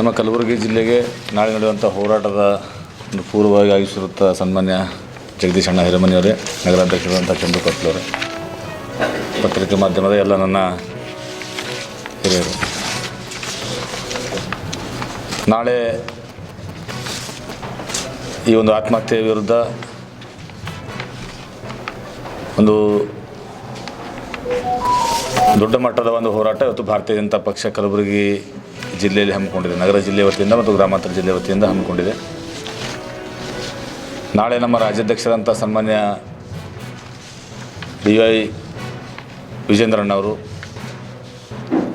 ನಮ್ಮ ಕಲಬುರಗಿ ಜಿಲ್ಲೆಗೆ ನಾಳೆ ನಡೆಯುವಂಥ ಹೋರಾಟದ ಒಂದು ಪೂರ್ವವಾಗಿ ಆಯೋಜಿಸಿರುತ್ತ ಸನ್ಮಾನ್ಯ ಜಗದೀಶ್ ಅಣ್ಣ ಹಿರೇಮನಿಯವರೇ, ನಗರಾಧ್ಯಕ್ಷರಾದಂಥ ಚಂದು ಕತ್ಲವರೇ, ಪತ್ರಿಕೆ ಮಾಧ್ಯಮದ ಎಲ್ಲ ನನ್ನ ಹಿರಿಯರು, ನಾಳೆ ಈ ಒಂದು ಆತ್ಮಹತ್ಯೆ ವಿರುದ್ಧ ಒಂದು ದೊಡ್ಡ ಮಟ್ಟದ ಒಂದು ಹೋರಾಟ ಇವತ್ತು ಭಾರತೀಯ ಜನತಾ ಪಕ್ಷ ಕಲಬುರಗಿ ಜಿಲ್ಲೆಯಲ್ಲಿ ಹಮ್ಮಿಕೊಂಡಿದೆ. ನಗರ ಜಿಲ್ಲೆ ವತಿಯಿಂದ ಮತ್ತು ಗ್ರಾಮಾಂತರ ಜಿಲ್ಲೆ ವತಿಯಿಂದ ಹಮ್ಮಿಕೊಂಡಿದೆ. ನಾಳೆ ನಮ್ಮ ರಾಜ್ಯಾಧ್ಯಕ್ಷರಂಥ ಸನ್ಮಾನ್ಯ DY ವಿಜೇಂದ್ರಣ್ಣವರು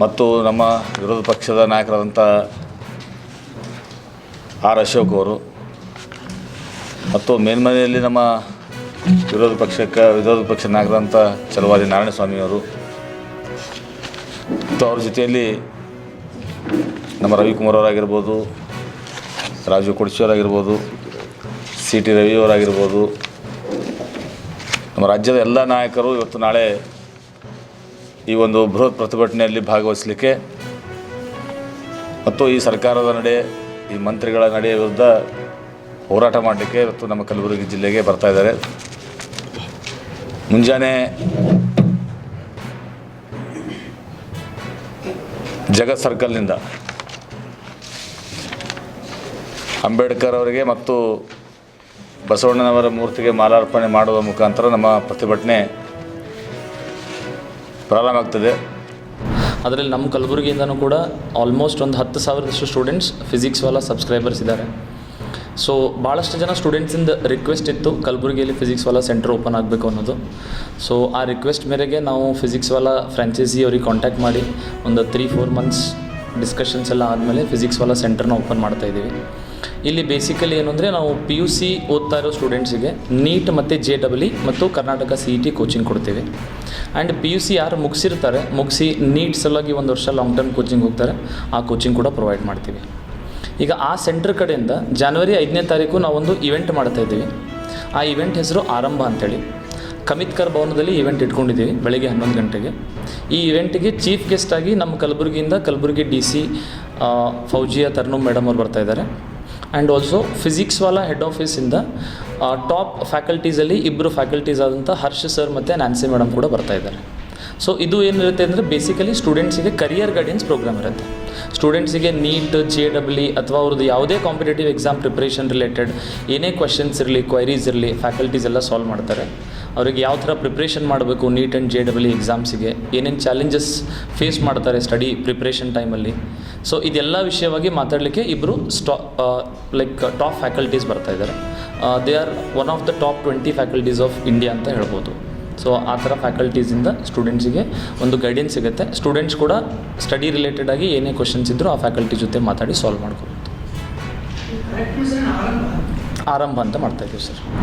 ಮತ್ತು ನಮ್ಮ ವಿರೋಧ ಪಕ್ಷದ ನಾಯಕರಾದಂಥ R ಅಶೋಕ್ ಅವರು ಮತ್ತು ಮೇಲ್ಮನೆಯಲ್ಲಿ ನಮ್ಮ ವಿರೋಧ ಪಕ್ಷ ನಾಯಕರಾದಂಥ ಛಲವಾದಿ ನಾರಾಯಣಸ್ವಾಮಿಯವರು ಮತ್ತು ಅವ್ರ ಜೊತೆಯಲ್ಲಿ ನಮ್ಮ ರವಿಕುಮಾರ್ ಅವರಾಗಿರ್ಬೋದು, ರಾಜು ಕೊಡಿಸಿಯವರಾಗಿರ್ಬೋದು, CT ರವಿಯವರಾಗಿರ್ಬೋದು, ನಮ್ಮ ರಾಜ್ಯದ ಎಲ್ಲ ನಾಯಕರು ಇವತ್ತು ನಾಳೆ ಈ ಒಂದು ಬೃಹತ್ ಪ್ರತಿಭಟನೆಯಲ್ಲಿ ಭಾಗವಹಿಸಲಿಕ್ಕೆ ಮತ್ತು ಈ ಸರ್ಕಾರದ ನಡೆ, ಈ ಮಂತ್ರಿಗಳ ನಡೆಯ ವಿರುದ್ಧ ಹೋರಾಟ ಮಾಡಲಿಕ್ಕೆ ಇವತ್ತು ನಮ್ಮ ಕಲಬುರಗಿ ಜಿಲ್ಲೆಗೆ ಬರ್ತಾ ಇದ್ದಾರೆ. ಮುಂಜಾನೆ ಜಗತ್ ಸರ್ಕಲ್ನಿಂದ ಅಂಬೇಡ್ಕರ್ ಅವರಿಗೆ ಮತ್ತು ಬಸವಣ್ಣನವರ ಮೂರ್ತಿಗೆ ಮಾಲಾರ್ಪಣೆ ಮಾಡುವ ಮುಖಾಂತರ ನಮ್ಮ ಪ್ರತಿಭಟನೆ ಪ್ರಾರಂಭ ಆಗ್ತದೆ. ಅದರಲ್ಲಿ ನಮ್ಮ ಕಲಬುರಗಿಯಿಂದನೂ ಕೂಡ ಆಲ್ಮೋಸ್ಟ್ ಒಂದು 10,000 ಸ್ಟೂಡೆಂಟ್ಸ್ ಫಿಸಿಕ್ಸ್ ವಾಲ ಸಬ್ಸ್ಕ್ರೈಬರ್ಸ್ ಇದ್ದಾರೆ. ಸೊ ಭಾಳಷ್ಟು ಜನ ಸ್ಟೂಡೆಂಟ್ಸಿಂದ ರಿಕ್ವೆಸ್ಟ್ ಇತ್ತು ಕಲಬುರಗಿಯಲ್ಲಿ ಫಿಸಿಕ್ಸ್ ವಾಲ ಸೆಂಟರ್ ಓಪನ್ ಆಗಬೇಕು ಅನ್ನೋದು. ಸೊ ಆ ರಿಕ್ವೆಸ್ಟ್ ಮೇರೆಗೆ ನಾವು ಫಿಸಿಕ್ಸ್ ವಾಲ ಫ್ರಾಂಚೈಸಿ ಅವ್ರಿಗೆ ಕಾಂಟ್ಯಾಕ್ಟ್ ಮಾಡಿ ಒಂದು 3-4 ಮಂತ್ಸ್ ಡಿಸ್ಕಷನ್ಸ್ ಎಲ್ಲ ಆದಮೇಲೆ ಫಿಸಿಕ್ಸ್ ವಾಲ ಸೆಂಟರ್ನ ಓಪನ್ ಮಾಡ್ತಾಯಿದ್ದೀವಿ. ಇಲ್ಲಿ ಬೇಸಿಕಲಿ ಏನು ಅಂದರೆ ನಾವು PUC ಓದ್ತಾ ಇರೋ ಸ್ಟೂಡೆಂಟ್ಸಿಗೆ ನೀಟ್ ಮತ್ತು JEE ಮತ್ತು ಕರ್ನಾಟಕ CET ಕೋಚಿಂಗ್ ಕೊಡ್ತೀವಿ. ಆ್ಯಂಡ್ PUC ಯಾರು ಮುಗಿಸಿ ನೀಟ್ ಸಲುವಾಗಿ 1 ವರ್ಷ ಲಾಂಗ್ ಟರ್ಮ್ ಕೋಚಿಂಗ್ ಹೋಗ್ತಾರೆ, ಆ ಕೋಚಿಂಗ್ ಕೂಡ ಪ್ರೊವೈಡ್ ಮಾಡ್ತೀವಿ. ಈಗ ಆ ಸೆಂಟರ್ ಕಡೆಯಿಂದ ಜನವರಿ 5ನೇ ತಾರೀಕು ನಾವೊಂದು ಇವೆಂಟ್ ಮಾಡ್ತಾಯಿದ್ದೀವಿ. ಆ ಇವೆಂಟ್ ಹೆಸರು ಆರಂಭ ಅಂಥೇಳಿ ಕಮಿತ್ಕರ್ ಭವನದಲ್ಲಿ ಇವೆಂಟ್ ಇಟ್ಕೊಂಡಿದ್ದೀವಿ ಬೆಳಗ್ಗೆ 11 ಗಂಟೆಗೆ. ಈ ಇವೆಂಟಿಗೆ ಚೀಫ್ ಗೆಸ್ಟಾಗಿ ನಮ್ಮ ಕಲಬುರಗಿಯಿಂದ ಕಲಬುರಗಿ DC ಫೌಜಿಯಾ ತರ್ನುಮ್ ಮೇಡಮ್ ಅವ್ರು ಬರ್ತಾಯಿದ್ದಾರೆ. ಆ್ಯಂಡ್ ಆಲ್ಸೋ ಫಿಸಿಕ್ಸ್ ವಾಲ ಹೆಡ್ ಆಫೀಸಿಂದ ಟಾಪ್ ಫ್ಯಾಕಲ್ಟೀಸಲ್ಲಿ 2 ಫ್ಯಾಕಲ್ಟೀಸ್ ಆದಂಥ ಹರ್ಷ ಸರ್ ಮತ್ತು ನ್ಯಾನ್ಸಿ ಮೇಡಮ್ ಕೂಡ ಬರ್ತಾಯಿದ್ದಾರೆ. ಸೊ ಇದು ಏನಿರುತ್ತೆ ಅಂದರೆ ಬೇಸಿಕಲಿ ಸ್ಟೂಡೆಂಟ್ಸಿಗೆ ಕರಿಯರ್ ಗೈಡೆನ್ಸ್ ಪ್ರೋಗ್ರಾಮ್ ಇರುತ್ತೆ. ಸ್ಟೂಡೆಂಟ್ಸಿಗೆ ನೀಟ್ JEE ಅಥವಾ ಅವ್ರದ್ದು ಯಾವುದೇ ಕಾಂಪಿಟೇಟಿವ್ ಎಕ್ಸಾಮ್ ಪ್ರಿಪ್ರೇಷನ್ ರಿಲೇಟೆಡ್ ಏನೇ ಕ್ವೆಶನ್ಸ್ ಇರಲಿ, ಕ್ವೈರೀಸ್ ಇರಲಿ, ಫ್ಯಾಕಲ್ಟೀಸ್ ಎಲ್ಲ ಸಾಲ್ವ್ ಮಾಡ್ತಾರೆ. ಅವ್ರಿಗೆ ಯಾವ ಥರ ಪ್ರಿಪ್ರೇಷನ್ ಮಾಡಬೇಕು ನೀಟ್ ಆ್ಯಂಡ್ JEE ಎಕ್ಸಾಮ್ಸಿಗೆ, ಏನೇನು ಚಾಲೆಂಜಸ್ ಫೇಸ್ ಮಾಡ್ತಾರೆ ಸ್ಟಡಿ ಪ್ರಿಪ್ರೇಷನ್ ಟೈಮಲ್ಲಿ. ಸೊ ಇದೆಲ್ಲ ವಿಷಯವಾಗಿ ಮಾತಾಡಲಿಕ್ಕೆ 2 ಟಾಪ್ ಫ್ಯಾಕಲ್ಟೀಸ್ ಬರ್ತಾಯಿದ್ದಾರೆ. They are one of the top 20 faculties of India ಅಂತ ಹೇಳ್ಬೋದು. ಸೊ ಆ ಥರ ಫ್ಯಾಕಲ್ಟೀಸಿಂದ ಸ್ಟೂಡೆಂಟ್ಸಿಗೆ ಒಂದು ಗೈಡೆನ್ಸ್ ಸಿಗುತ್ತೆ. ಸ್ಟೂಡೆಂಟ್ಸ್ ಕೂಡ ಸ್ಟಡಿ ರಿಲೇಟೆಡ್ ಆಗಿ ಏನೇ ಕ್ವಶನ್ಸ್ ಇದ್ದರೂ ಆ ಫ್ಯಾಕಲ್ಟಿ ಜೊತೆ ಮಾತಾಡಿ ಸಾಲ್ವ್ ಮಾಡ್ಕೊಬೋದು. ಆರಂಭ ಅಂತ ಮಾಡ್ತಾಯಿದ್ದೀವಿ ಸರ್.